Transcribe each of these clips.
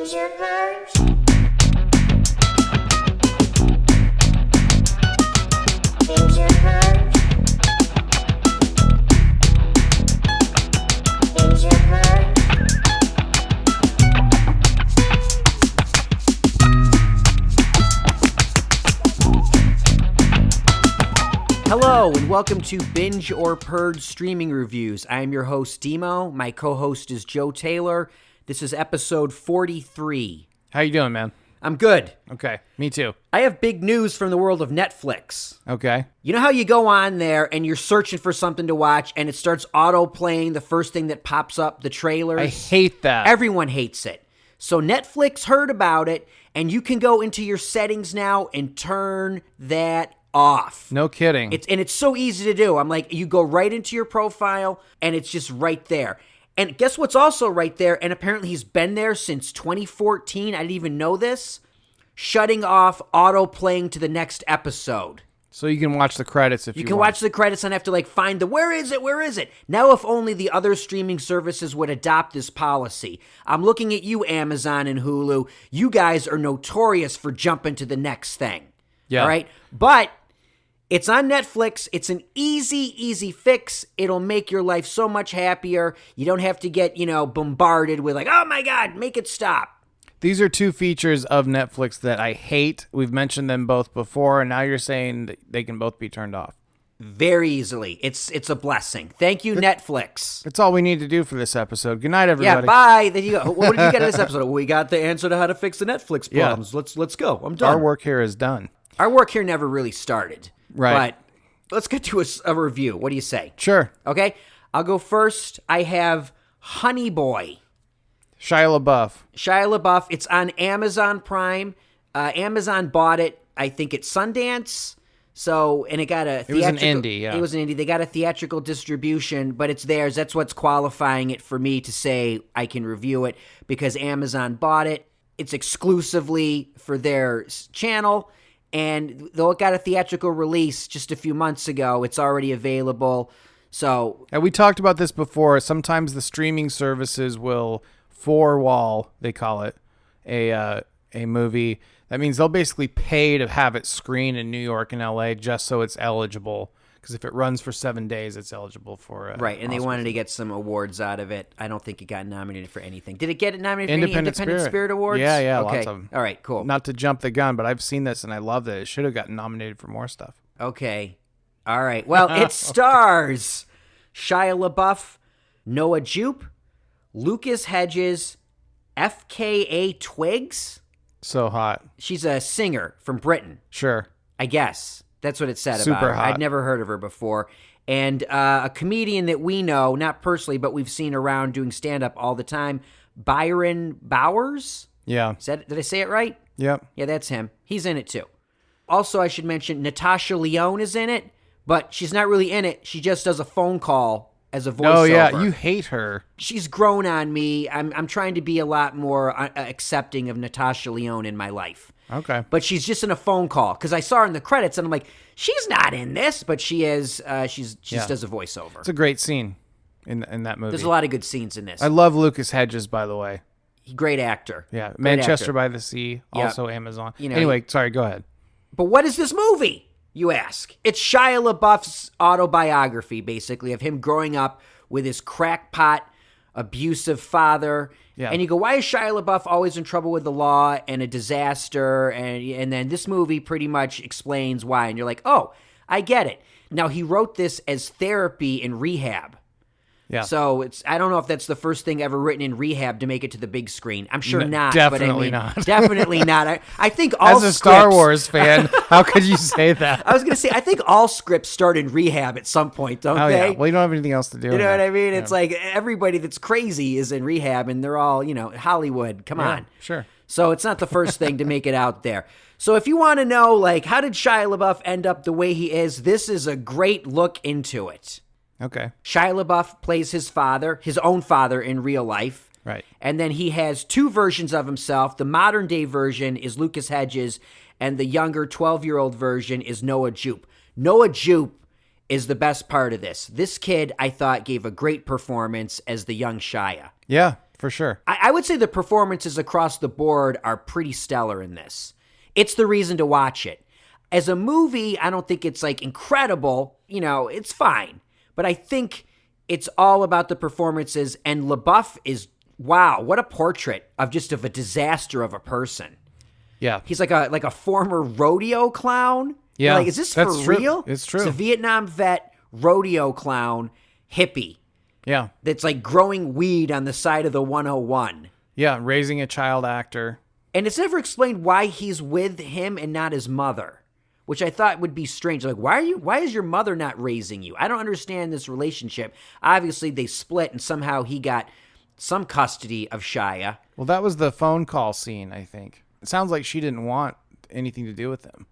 Binge or Purge? Binge or Purge? Binge or Purge? Hello, and welcome to Binge or Purge Streaming Reviews. I am your host, Dimo. My co-host is Joe Taylor. This is episode 43. How you doing, man? I'm good. Okay, me too. I have big news from the world of Netflix. Okay. You know how you go on there and you're searching for something to watch and it starts auto-playing the first thing that pops up, the trailers? I hate that. Everyone hates it. So Netflix heard about it, and you can go into your settings now and turn that off. No kidding. It's so easy to do. I'm like, you go right into your profile, and it's just right there. And guess what's also right there? And apparently he's been there since 2014. I didn't even know this. Shutting off auto-playing to the next episode. So you can watch the credits if you want. You can watch the credits and have to like find where is it? Now if only the other streaming services would adopt this policy. I'm looking at you, Amazon and Hulu. You guys are notorious for jumping to the next thing. Yeah. All right? But it's on Netflix. It's an easy fix. It'll make your life so much happier. You don't have to get, bombarded with like, oh my God, make it stop. These are two features of Netflix that I hate. We've mentioned them both before, and now you're saying that they can both be turned off. Very easily. It's a blessing. Thank you, Netflix. That's all we need to do for this episode. Good night, everybody. Yeah, bye. There you go. What did you get in this episode? We got the answer to how to fix the Netflix problems. Yeah. Let's go. I'm done. Our work here is done. Our work here never really started. Right. But let's get to a review. What do you say? Sure. Okay. I'll go first. I have Honey Boy. Shia LaBeouf. It's on Amazon Prime. Amazon bought it, I think, at Sundance. So, and it got a theatrical... It was an indie, yeah. It was an indie. They got a theatrical distribution, but it's theirs. That's what's qualifying it for me to say I can review it, because Amazon bought it. It's exclusively for their channel, and though it got a theatrical release just a few months ago, it's already available. So... And we talked about this before. Sometimes the streaming services will four-wall, they call it, a movie. That means they'll basically pay to have it screen in New York and LA just so it's eligible. Because if it runs for 7 days, it's eligible for right, and Oscars. they wanted to get some awards out of it. I don't think it got nominated for anything. Did it get nominated for any Independent Spirit Awards? Yeah, okay. Lots of them. All right, cool. Not to jump the gun, but I've seen this and I love that it should have gotten nominated for more stuff. Okay. All right. Well, it stars Shia LaBeouf, Noah Jupe, Lucas Hedges, FKA Twigs. So hot. She's a singer from Britain. Sure. I guess. That's what it said Super about her. hot. I'd never heard of her before. And a comedian that we know, not personally, but we've seen around doing stand-up all the time, Byron Bowers. Yeah. Did I say it right? Yep. Yeah, that's him. He's in it too. Also, I should mention Natasha Lyonne is in it, but she's not really in it. She just does a phone call as a voiceover. Oh, yeah. You hate her. She's grown on me. I'm trying to be a lot more accepting of Natasha Lyonne in my life. Okay. But she's just in a phone call, because I saw her in the credits, and I'm like, she's not in this, but she is. She just does a voiceover. It's a great scene in that movie. There's a lot of good scenes in this. I love Lucas Hedges, by the way. Great actor. Yeah. Great Manchester actor. by the Sea, also Amazon. Anyway, sorry, go ahead. But what is this movie, you ask? It's Shia LaBeouf's autobiography, basically, of him growing up with his crackpot, abusive father. Yeah. And you go, why is Shia LaBeouf always in trouble with the law and a disaster? And then this movie pretty much explains why. And you're like, oh, I get it. Now, he wrote this as therapy in rehab. Yeah. So I don't know if that's the first thing ever written in rehab to make it to the big screen. I'm sure not. Definitely but not. Definitely not. I think all As a Star Wars fan, how could you say that? I was going to say, I think all scripts start in rehab at some point, don't Oh, they? yeah. Well, you don't have anything else to do. You know what I mean? Yeah. It's like everybody that's crazy is in rehab, and they're all, Hollywood. Come on. Sure. So it's not the first thing to make it out there. So if you want to know, like, how did Shia LaBeouf end up the way he is, this is a great look into it. Okay. Shia LaBeouf plays his own father in real life. Right. And then he has two versions of himself. The modern day version is Lucas Hedges, and the younger 12-year-old version is Noah Jupe. Noah Jupe is the best part of this. This kid, I thought, gave a great performance as the young Shia. Yeah. for sure. I would say the performances across the board are pretty stellar in this. It's the reason to watch it. As a movie, I don't think it's like incredible. It's fine. But I think it's all about the performances. And LaBeouf is, wow, what a portrait of a disaster of a person. Yeah. He's like a former rodeo clown. Yeah. Like, is this for That's true. real? It's true. It's a Vietnam vet rodeo clown hippie Yeah. that's like growing weed on the side of the 101. Yeah. Raising a child actor. And it's never explained why he's with him and not his mother, which I thought would be strange. Like, why is your mother not raising you? I don't understand this relationship. Obviously, they split and somehow he got some custody of Shia. Well, that was the phone call scene, I think. It sounds like she didn't want anything to do with him.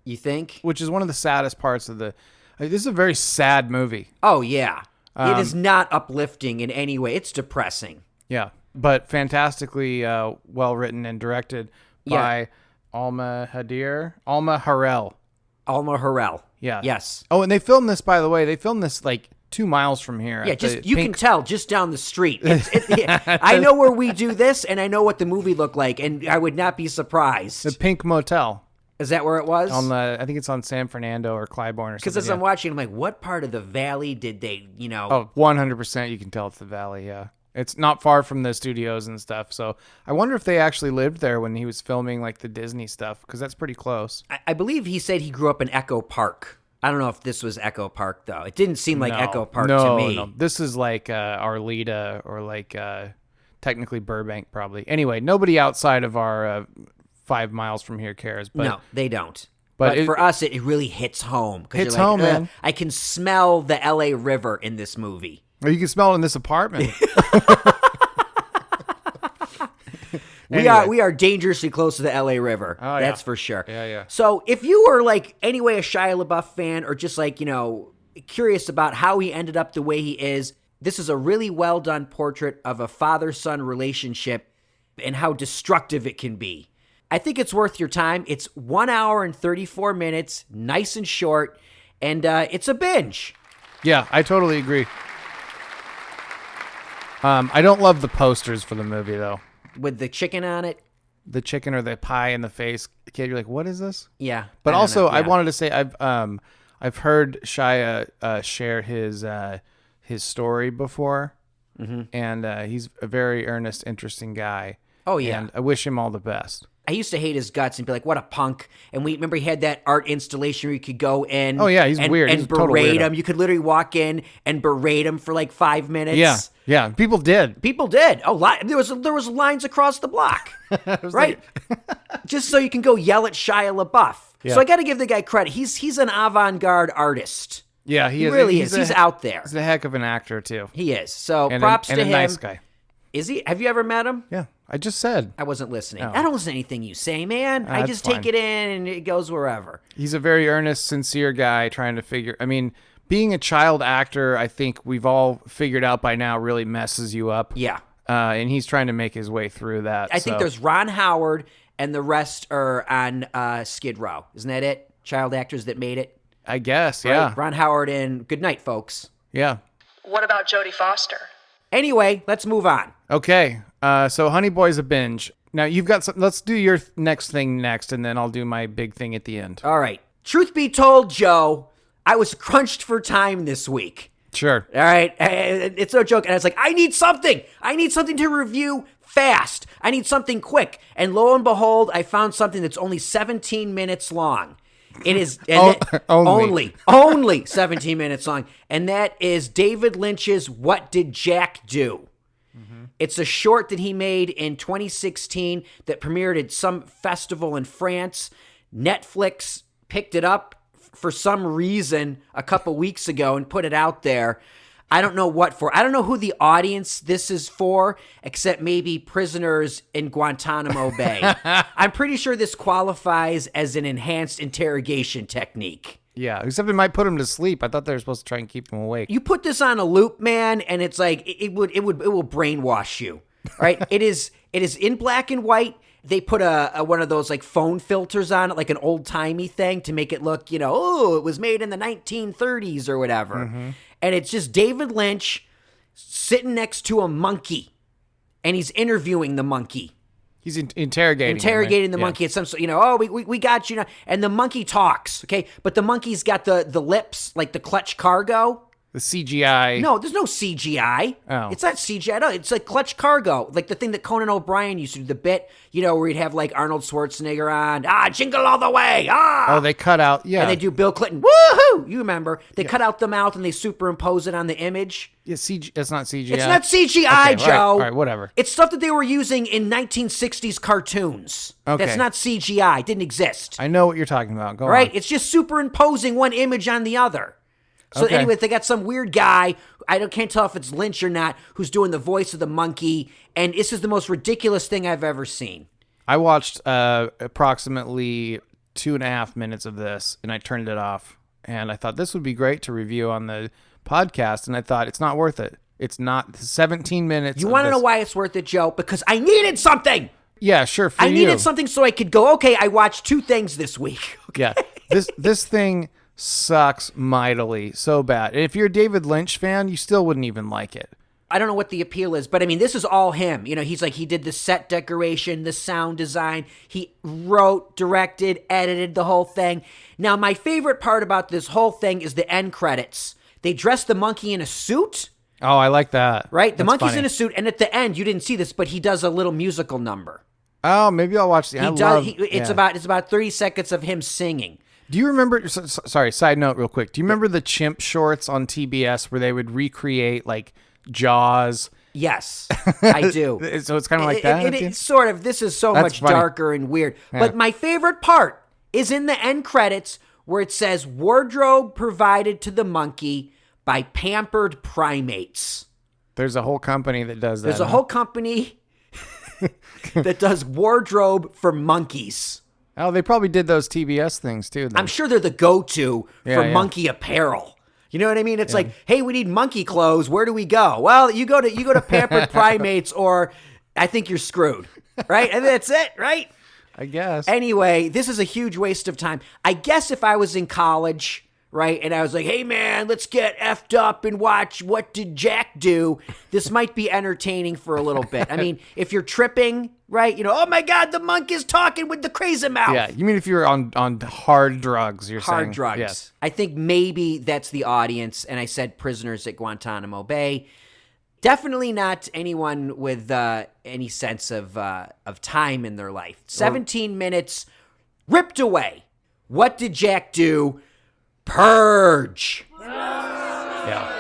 You think? Which is one of the saddest parts of the... This is a very sad movie. Oh, yeah. It is not uplifting in any way. It's depressing. Yeah. But fantastically well written and directed by Alma Harrell. Alma Harrell. Yeah. Yes. Oh, and they filmed this, by the way. They filmed this like 2 miles from here. Yeah, at just the you can tell just down the street. I know where we do this, and I know what the movie looked like, and I would not be surprised. The Pink Motel. Is that where it was? I think it's on San Fernando or Clybourne or something. Because as I'm watching, I'm like, what part of the valley did they, Oh, 100% you can tell it's the valley, yeah. It's not far from the studios and stuff. So I wonder if they actually lived there when he was filming like the Disney stuff, because that's pretty close. I believe he said he grew up in Echo Park. I don't know if this was Echo Park, though. It didn't seem like Echo Park to me. No, this is like Arleta or like technically Burbank probably. Anyway, nobody outside of our 5 miles from here cares. But, no, they don't. But for us, it really hits home. Hits home, man. I can smell the LA River in this movie. Or you can smell it in this apartment. We are dangerously close to the LA River. Oh, That's yeah. for sure. Yeah. So if you were like anyway a Shia LaBeouf fan, or just like curious about how he ended up the way he is, this is a really well done portrait of a father-son relationship and how destructive it can be. I think it's worth your time. It's 1 hour and 34 minutes, nice and short, and it's a binge. Yeah, I totally agree. I don't love the posters for the movie, though. With the chicken on it? The chicken or the pie in the face. Kid, you're like, what is this? Yeah. But also, I yeah. wanted to say I've heard Shia share his story before, and he's a very earnest, interesting guy. Oh, yeah. And I wish him all the best. I used to hate his guts and be like, what a punk. And we remember he had that art installation where you could go in. Oh, yeah, he's weird. And He's a total berate weirdo. him. You could literally walk in and berate him for like 5 minutes. Yeah. People did. People did. Oh, there was lines across the block, right? Just so you can go yell at Shia LaBeouf. Yeah. So I got to give the guy credit. He's an avant-garde artist. Yeah, He really is. He's out there. He's a heck of an actor, too. He is. So And props a to him. nice guy. Is he? Have you ever met him? Yeah, I just said. I wasn't listening. Oh. I don't listen to anything you say, man. I That's just fine. take it in and it goes wherever. He's a very earnest, sincere guy trying to figure... I mean, being a child actor, I think we've all figured out by now, really messes you up. Yeah. And he's trying to make his way through that. I think there's Ron Howard and the rest are on Skid Row. Isn't that it? Child actors that made it? I guess, Right? yeah. Ron Howard and good night, folks. Yeah. What about Jodie Foster? Anyway, let's move on. Okay. So Honey Boy's a binge. Now you've got some... Let's do your next thing next, and then I'll do my big thing at the end. All right. Truth be told, Joe, I was crunched for time this week. Sure. All right. It's no joke. And I was like, I need something. I need something to review fast. I need something quick. And lo and behold, I found something that's only 17 minutes long. It is only 17 minutes long. And that is David Lynch's What Did Jack Do? It's a short that he made in 2016 that premiered at some festival in France. Netflix picked it up for some reason a couple weeks ago and put it out there. I don't know what for. I don't know who the audience this is for, except maybe prisoners in Guantanamo Bay. I'm pretty sure this qualifies as an enhanced interrogation technique. Yeah, except it might put him to sleep. I thought they were supposed to try and keep him awake. You put this on a loop, man, and it's like it will brainwash you. Right? It is in black and white. They put a one of those like phone filters on it, like an old timey thing to make it look, it was made in the 1930s or whatever. And it's just David Lynch sitting next to a monkey. and he's interviewing the monkey. He's interrogating The monkey at some sort, we got you now. And the monkey talks, okay? But the monkey's got the lips, like the clutch cargo. The CGI. No, there's no CGI. Oh. It's not CGI. No, it's like clutch cargo. Like the thing that Conan O'Brien used to do, the bit, where he'd have like Arnold Schwarzenegger on, jingle all the way, Oh, they cut out, yeah. And they do Bill Clinton, woohoo! You remember. They cut out the mouth and they superimpose it on the image. Yeah, it's not CGI. It's not CGI, Okay, Joe. All right, whatever. It's stuff that they were using in 1960s cartoons. Okay. That's not CGI. It didn't exist. I know what you're talking about. Go Right? on. It's just superimposing one image on the other. So Okay. anyway, they got some weird guy, can't tell if it's Lynch or not, who's doing the voice of the monkey, and this is the most ridiculous thing I've ever seen. I watched approximately 2.5 minutes of this, and I turned it off. And I thought this would be great to review on the podcast, and I thought it's not worth it. It's not 17 minutes. You want to know why it's worth it, Joe? Because I needed something. Yeah, sure. For I you. needed something so I could go, okay, I watched 2 things this week. Yeah, this thing sucks mightily, so bad. And if you're a David Lynch fan, you still wouldn't even like it. I don't know what the appeal is, but I mean, this is all him. He's like, he did the set decoration, the sound design. He wrote, directed, edited the whole thing. Now, my favorite part about this whole thing is the end credits. They dress the monkey in a suit. Oh, I like that. Right? The That's monkey's funny. in a suit, and at the end, you didn't see this, but he does a little musical number. Oh, maybe I'll watch the. It's about 30 seconds of him singing. Do you remember? Sorry, side note, real quick. Do you remember the chimp shorts on TBS where they would recreate like Jaws? Yes, I do. So it's kind of like that. It's sort of. This is so That's much funny. darker and weird. Yeah. But my favorite part is in the end credits where it says wardrobe provided to the monkey by Pampered Primates. There's a whole company that does that. There's a whole company that does wardrobe for monkeys. Oh, they probably did those TBS things too. Then. I'm sure they're the go-to for Yeah. monkey apparel. You know what I mean? It's like, hey, we need monkey clothes. Where do we go? Well, you go to Pampered Primates, or I think you're screwed, right? And that's it, right? I guess. Anyway, this is a huge waste of time. I guess if I was in college, right, and I was like, hey, man, let's get effed up and watch What Did Jack Do? This might be entertaining for a little bit. I mean, if you're tripping, right, oh, my God, the monk is talking with the crazy mouth. Yeah, you mean if you were on hard drugs, you're saying? Hard drugs. Yes. I think maybe that's the audience, and I said prisoners at Guantanamo Bay. Definitely not anyone with any sense of time in their life. 17 minutes ripped away. What did Jack do? Purge. Yeah,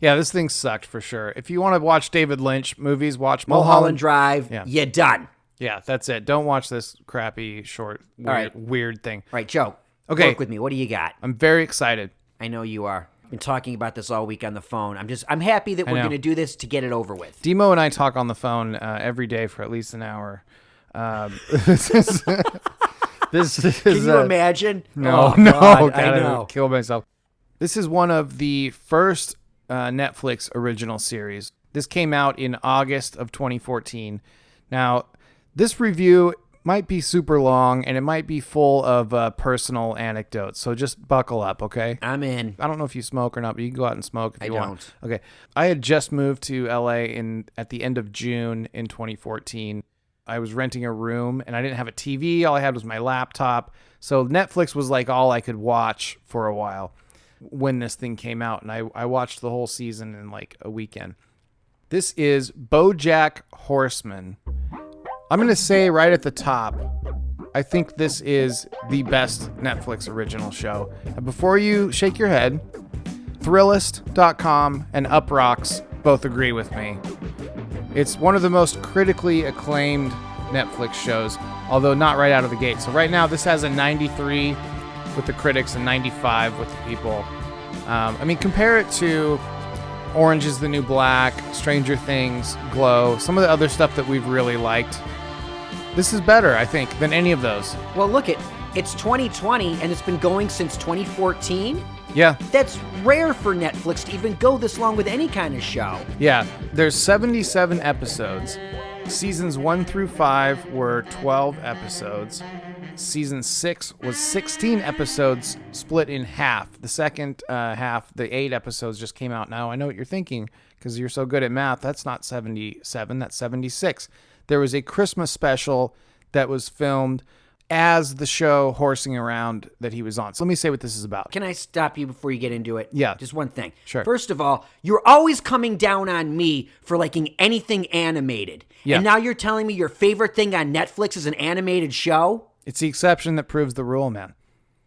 this thing sucked for sure. If you want to watch David Lynch movies, watch Mulholland Drive. Yeah. You're done. Yeah, that's it. Don't watch this crappy, short, right. weird thing. All right, Joe. Okay. Work with me. What do you got? I'm very excited. I know you are. Been talking about this all week on the phone. I'm happy that we're know. going to do this to get it over with. Dimo and I talk on the phone every day for at least an hour. This is. Can you imagine? No, Oh, no, God, God, I would know. kill myself. This is one of the first Netflix original series. This came out in August of 2014. Now, this review might be super long, and it might be full of personal anecdotes, so just buckle up, okay? I'm in. I don't know if you smoke or not, but you can go out and smoke if you want. don't. Okay. I had just moved to LA at the end of June in 2014. I was renting a room and I didn't have a TV. All I had was my laptop. So Netflix was like all I could watch for a while when this thing came out. And I watched the whole season in like a weekend. This is BoJack Horseman. I'm going to say right at the top, I think this is the best Netflix original show. And before you shake your head, Thrillist.com and Uprocks both agree with me. It's one of the most critically acclaimed Netflix shows, although not right out of the gate. So right now, this has a 93 with the critics and 95 with the people. I mean, compare it to Orange is the New Black, Stranger Things, Glow, some of the other stuff that we've really liked. This is better, I think, than any of those. Well, look, it's 2020 and it's been going since 2014. Yeah. That's rare for Netflix to even go this long with any kind of show. Yeah, there's 77 episodes. Seasons 1 through 5 were 12 episodes. Season 6 was 16 episodes split in half. The second half, the 8 episodes just came out now. I know what you're thinking. because you're so good at math, that's not 77, that's 76. There was a Christmas special that was filmed as the show Horsing Around that he was on. So let me say what this is about. Can I stop you before you get into it? Yeah. Just one thing. Sure. First of all, you're always coming down on me for liking anything animated. Yeah. And now you're telling me your favorite thing on Netflix is an animated show? It's the exception that proves the rule, man.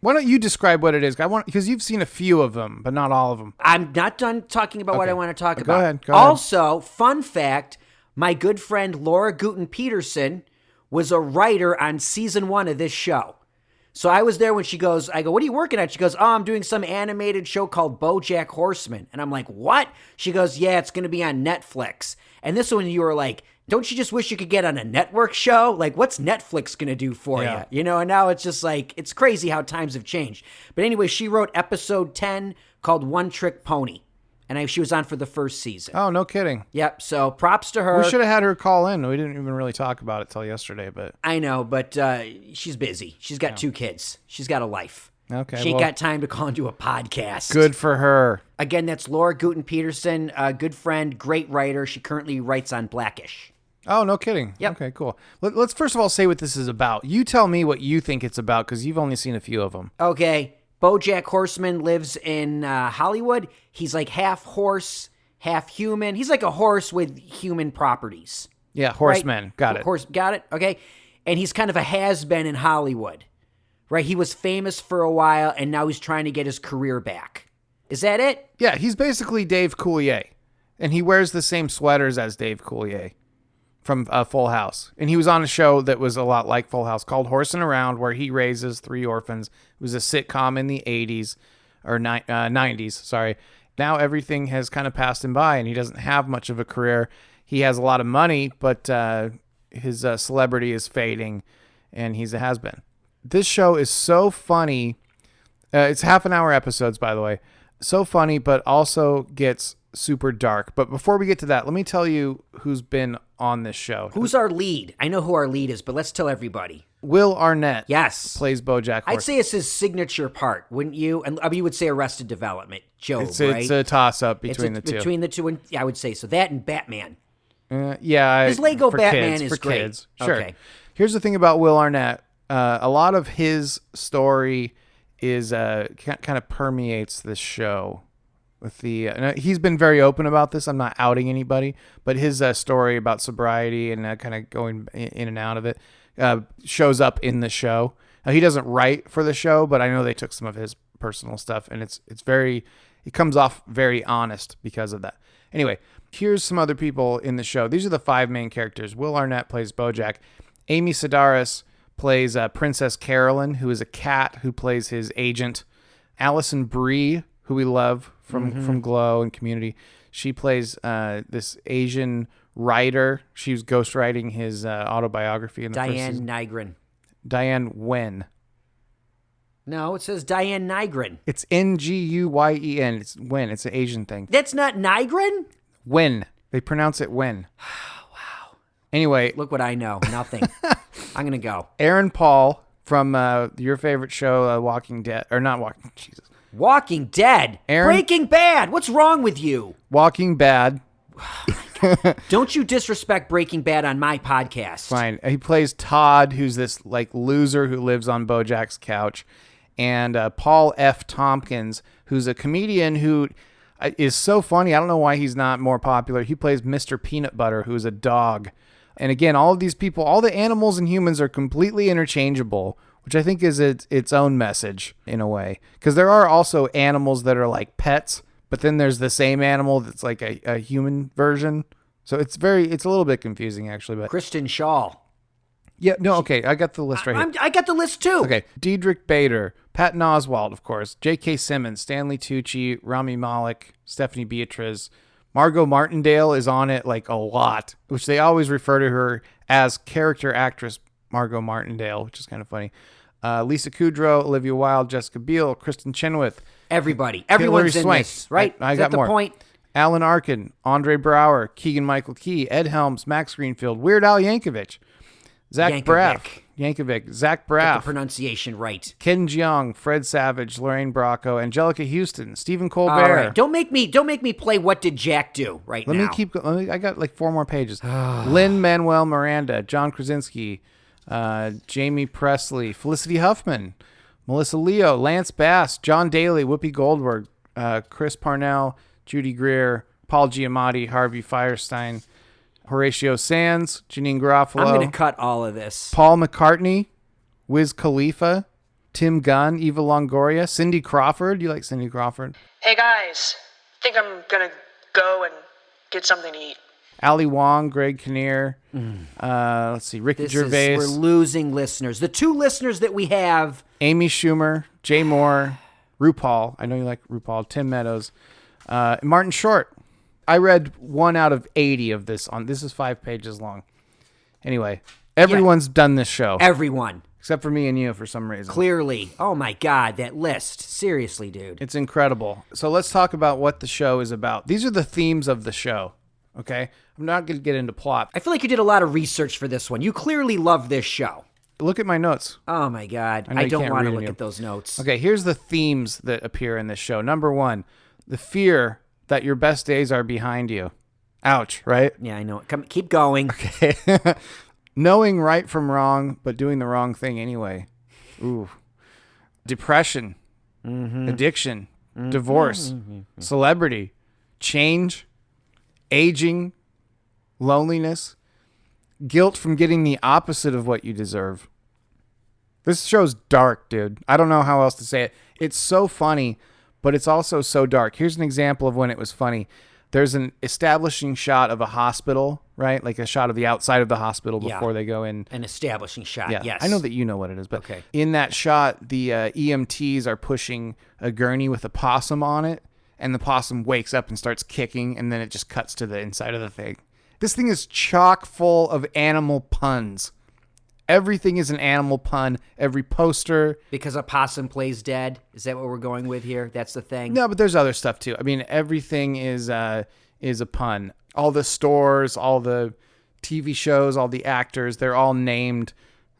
Why don't you describe what it is? Because you've seen a few of them, but not all of them. I'm not done talking about what I want to talk about. Go ahead. Go ahead. Also, fun fact, my good friend Laura Guten Peterson was a writer on season 1 of this show. So I was there when she goes, I go, what are you working at? She goes, oh, I'm doing some animated show called BoJack Horseman. And I'm like, what? She goes, yeah, it's going to be on Netflix. And this one you were like, don't you just wish you could get on a network show? Like, what's Netflix going to do for you? You know, and now it's just like, it's crazy how times have changed. But anyway, she wrote episode 10 called One Trick Pony. And she was on for the first season. Oh, no kidding. Yep, so props to her. We should have had her call in. We didn't even really talk about it till yesterday, but... I know, but she's busy. She's got 2 kids. She's got a life. Okay, She ain't got time to call into a podcast. Good for her. Again, that's Laura Guten Peterson, a good friend, great writer. She currently writes on Blackish. Oh, no kidding. Yep. Okay, cool. Let's first of all say what this is about. You tell me what you think it's about, because you've only seen a few of them. Okay, BoJack Horseman lives in Hollywood. He's like half horse, half human. He's like a horse with human properties. Yeah, Horseman. Right? Got it. Got it? Okay. And he's kind of a has-been in Hollywood, right? He was famous for a while, and now he's trying to get his career back. Is that it? Yeah, he's basically Dave Coulier, and he wears the same sweaters as Dave Coulier from Full House. And he was on a show that was a lot like Full House called Horsing Around, where he raises 3 orphans. It was a sitcom in the 80s, or 90s, sorry. Now everything has kind of passed him by, and he doesn't have much of a career. He has a lot of money, but his celebrity is fading, and he's a has-been. This show is so funny. It's half-an-hour episodes, by the way. So funny, but also gets super dark. But before we get to that, let me tell you who's been on this show. Who's our lead? I know who our lead is, but let's tell everybody. Will Arnett. Yes. Plays BoJack Horseman. I'd say it's his signature part, wouldn't you? And I mean, you would say Arrested Development, Joe, It's right? a toss-up between the two. Between the two, and yeah, I would say so. That and Batman. Yeah. His Lego for Batman kids, is for great. Kids. Sure. Okay. Here's the thing about Will Arnett. A lot of his story is kind of permeates this show. With he's been very open about this. I'm not outing anybody, but his story about sobriety and kind of going in and out of it shows up in the show. Now, he doesn't write for the show, but I know they took some of his personal stuff, and it comes off very honest because of that. Anyway, here's some other people in the show. These are the 5 main characters. Will Arnett plays BoJack. Amy Sedaris plays Princess Carolyn, who is a cat who plays his agent. Allison Brie, who we love from Glow and Community. She plays this Asian writer. She was ghostwriting his autobiography in the first season. Diane Nygren. Diane Wen. No, it says Diane Nygren. It's Nguyen. It's Wen. It's an Asian thing. That's not Nygren? Wen. They pronounce it Wen. Wow. Anyway. Look what I know. Nothing. I'm going to go. Aaron Paul from your favorite show, Walking Dead. Or not Walking... Jesus. Walking Dead. Breaking Bad. What's wrong with you? Walking Bad. Don't you disrespect Breaking Bad on my podcast. Fine. He plays Todd, who's this like loser who lives on BoJack's couch, and Paul F. Tompkins, who's a comedian who is so funny. I don't know why he's not more popular. He plays Mr. Peanut Butter, who's a dog. And again, all of these people, all the animals and humans are completely interchangeable, which I think is its own message in a way. Because there are also animals that are like pets, but then there's the same animal that's like a human version. So it's a little bit confusing actually. But Kristen Shaw. Yeah, no, okay, I got the list right here. I got the list too. Okay, Diedrich Bader, Patton Oswalt, of course, J.K. Simmons, Stanley Tucci, Rami Malek, Stephanie Beatriz. Margot Martindale is on it like a lot, which they always refer to her as character actress Margot Martindale, which is kind of funny. Lisa Kudrow, Olivia Wilde, Jessica Biel, Kristen Chenoweth. Everybody. Everyone's Hilary in Swank. this, right? I Is got that more. the point? Alan Arkin, Andre Brower, Keegan-Michael Key, Ed Helms, Max Greenfield, Weird Al Yankovic, Zach Yankovic. Braff. Yankovic, Zach Get the Braff, pronunciation right. Ken Jeong, Fred Savage, Lorraine Bracco, Angelica Houston, Stephen Colbert. All right. Don't make me play What Did Jack Do right Let now. me keep going. I got like 4 more pages. Lin-Manuel Miranda, John Krasinski, Jamie Presley, Felicity Huffman, Melissa Leo, Lance Bass, John Daly, Whoopi Goldberg, Chris Parnell, Judy Greer, Paul Giamatti, Harvey Firestein, Horatio Sands, Janine Garofalo. I'm going to cut all of this. Paul McCartney, Wiz Khalifa, Tim Gunn, Eva Longoria, Cindy Crawford. You like Cindy Crawford? Hey guys, think I'm gonna go and get something to eat. Ali Wong, Greg Kinnear. Let's see, Ricky Gervais. We're losing listeners. The 2 listeners that we have. Amy Schumer, Jay Moore, RuPaul. I know you like RuPaul. Tim Meadows, Martin Short. I read 1 out of 80 of this. This is 5 pages long. Anyway, everyone's done this show. Everyone. Except for me and you for some reason. Clearly. Oh my God, that list. Seriously, dude. It's incredible. So let's talk about what the show is about. These are the themes of the show. Okay? I'm not going to get into plot. I feel like you did a lot of research for this one. You clearly love this show. Look at my notes. Oh my God. know I you don't can't want to read look any. at those notes. Okay, here's the themes that appear in this show. Number 1, the fear that your best days are behind you. Ouch, right? Yeah, I know. Keep going. Okay. Knowing right from wrong, but doing the wrong thing anyway. Ooh. Depression, addiction, divorce, celebrity, change, aging, loneliness, guilt from getting the opposite of what you deserve. This show's dark, dude. I don't know how else to say it. It's so funny, but it's also so dark. Here's an example of when it was funny. There's an establishing shot of a hospital, right? Like a shot of the outside of the hospital before they go in. An establishing shot, Yeah, yes. I know that you know what it is, but Okay. in that shot, the EMTs are pushing a gurney with a possum on it, and the possum wakes up and starts kicking, and then it just cuts to the inside of the thing. This thing is chock full of animal puns. Everything is an animal pun. Every poster. Because a possum plays dead? Is that what we're going with here? That's the thing? No, but there's other stuff too. I mean, everything is a pun. All the stores, all the TV shows, all the actors, they're all named.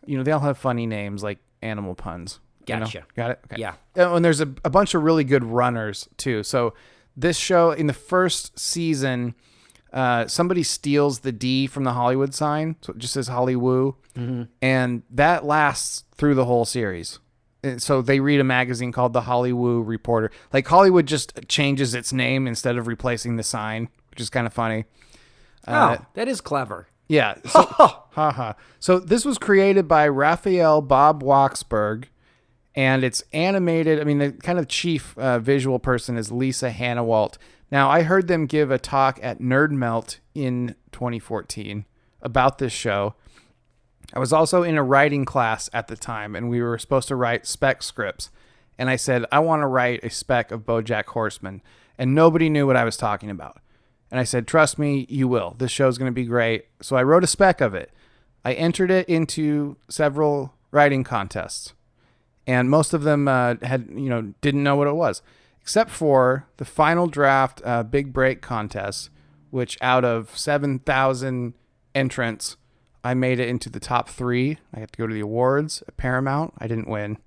You know, they all have funny names like animal puns. You know? Gotcha. Got it? Okay. Yeah. Oh, and there's a bunch of really good runners too. So this show, in the first season, somebody steals the D from the Hollywood sign. So it just says Hollywoo. And that lasts through the whole series. And so they read a magazine called the Hollywoo Reporter. Like Hollywood just changes its name instead of replacing the sign, which is kind of funny. Oh, that is clever. Yeah. So, haha. So this was created by Raphael Bob Waksberg, and it's animated. I mean, the kind of chief visual person is Lisa Hannawalt. Now, I heard them give a talk at Nerd Melt in 2014 about this show. I was also in a writing class at the time, and we were supposed to write spec scripts. And I said, I want to write a spec of BoJack Horseman. And nobody knew what I was talking about. And I said, trust me, you will. This show's going to be great. So I wrote a spec of it. I entered it into several writing contests. And most of them didn't know what it was. Except for the final draft Big Break contest, which out of 7,000 entrants, I made it into the top 3. I got to go to the awards at Paramount. I didn't win.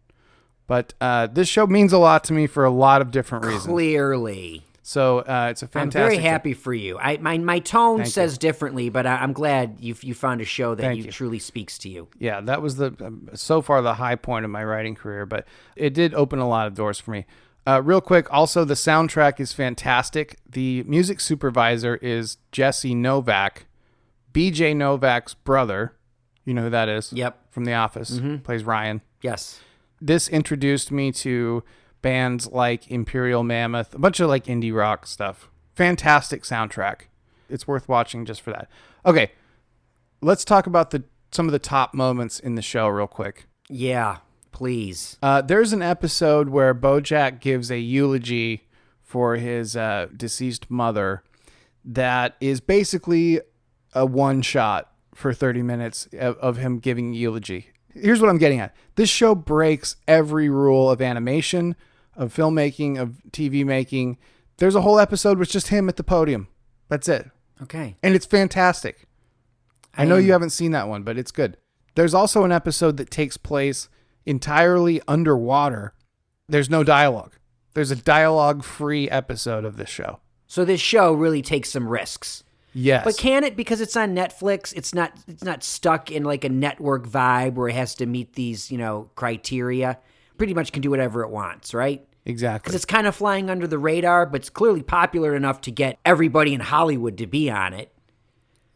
But this show means a lot to me for a lot of different reasons. Clearly. So it's a fantastic... I'm very happy for you. My tone Thank says you. differently, but I'm glad you found a show that Thank you. truly speaks to you. Yeah, that was so far the high point of my writing career, but it did open a lot of doors for me. Real quick, also, the soundtrack is fantastic. The music supervisor is Jesse Novak, BJ Novak's brother. You know who that is? Yep. From The Office. Plays Ryan. Yes. This introduced me to bands like Imperial Mammoth, a bunch of like indie rock stuff. Fantastic soundtrack. It's worth watching just for that. Okay, let's talk about some of the top moments in the show real quick. Yeah, please. There's an episode where BoJack gives a eulogy for his deceased mother that is basically a one-shot for 30 minutes of him giving eulogy. Here's what I'm getting at. This show breaks every rule of animation, of filmmaking, of TV making. There's a whole episode with just him at the podium. That's it. Okay. And it's fantastic. I know you haven't seen that one, but it's good. There's also an episode that takes place entirely underwater. There's no dialogue. There's a dialogue-free episode of this show. So this show really takes some risks. Yes. But can it? Because it's on Netflix, it's not stuck in like a network vibe where it has to meet these, criteria. Pretty much can do whatever it wants, right? Exactly. Because it's kind of flying under the radar, but it's clearly popular enough to get everybody in Hollywood to be on it.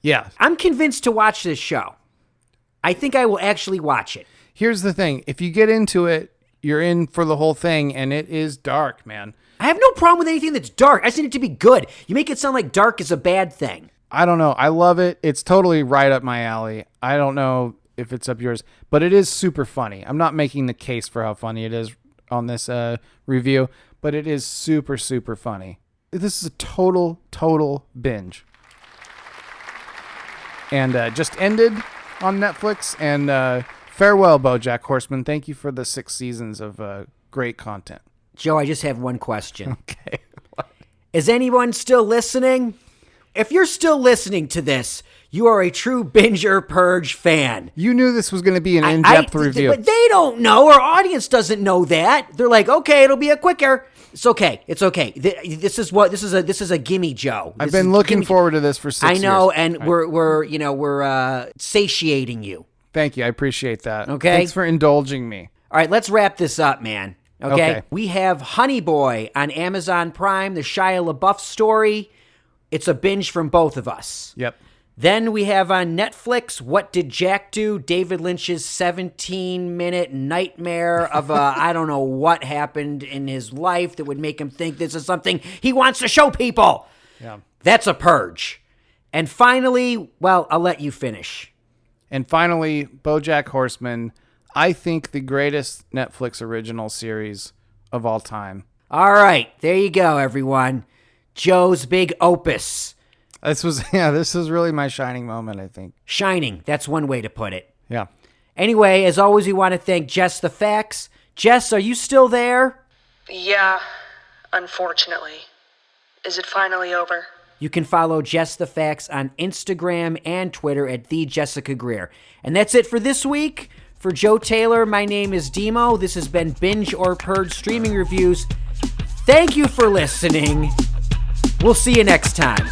Yeah. I'm convinced to watch this show. I think I will actually watch it. Here's the thing. If you get into it, you're in for the whole thing, and it is dark, man. I have no problem with anything that's dark. I just need it to be good. You make it sound like dark is a bad thing. I don't know. I love it. It's totally right up my alley. I don't know if it's up yours, but it is super funny. I'm not making the case for how funny it is on this review, but it is super, super funny. This is a total binge. And just ended on Netflix. And farewell, BoJack Horseman. Thank you for the 6 seasons of great content. Joe, I just have one question. Okay. Is anyone still listening? If you're still listening to this, you are a true Binge or Purge fan. You knew this was going to be an in-depth review. But they don't know. Our audience doesn't know that. They're like, okay, it'll be a quicker. It's okay. It's okay. This is a gimme, Joe. I've been looking forward to this for 6 years. I know, and we're satiating you. Thank you. I appreciate that. Okay. Thanks for indulging me. All right, let's wrap this up, man. Okay. We have Honey Boy on Amazon Prime, the Shia LaBeouf story. It's a binge from both of us. Yep. Then we have on Netflix, What Did Jack Do? David Lynch's 17-minute nightmare of I don't know what happened in his life that would make him think this is something he wants to show people. Yeah. That's a Purge. And finally, well, I'll let you finish. And finally, BoJack Horseman, I think the greatest Netflix original series of all time. All right, there you go, everyone. Joe's big opus. This was really my shining moment, I think. Shining, that's one way to put it. Yeah. Anyway, as always, we want to thank Jess the Facts. Jess, are you still there? Yeah, unfortunately. Is it finally over? You can follow Jess the Facts on Instagram and Twitter at @TheJessicaGreer. And that's it for this week. For Joe Taylor, my name is Dimo. This has been Binge or Purge Streaming Reviews. Thank you for listening. We'll see you next time.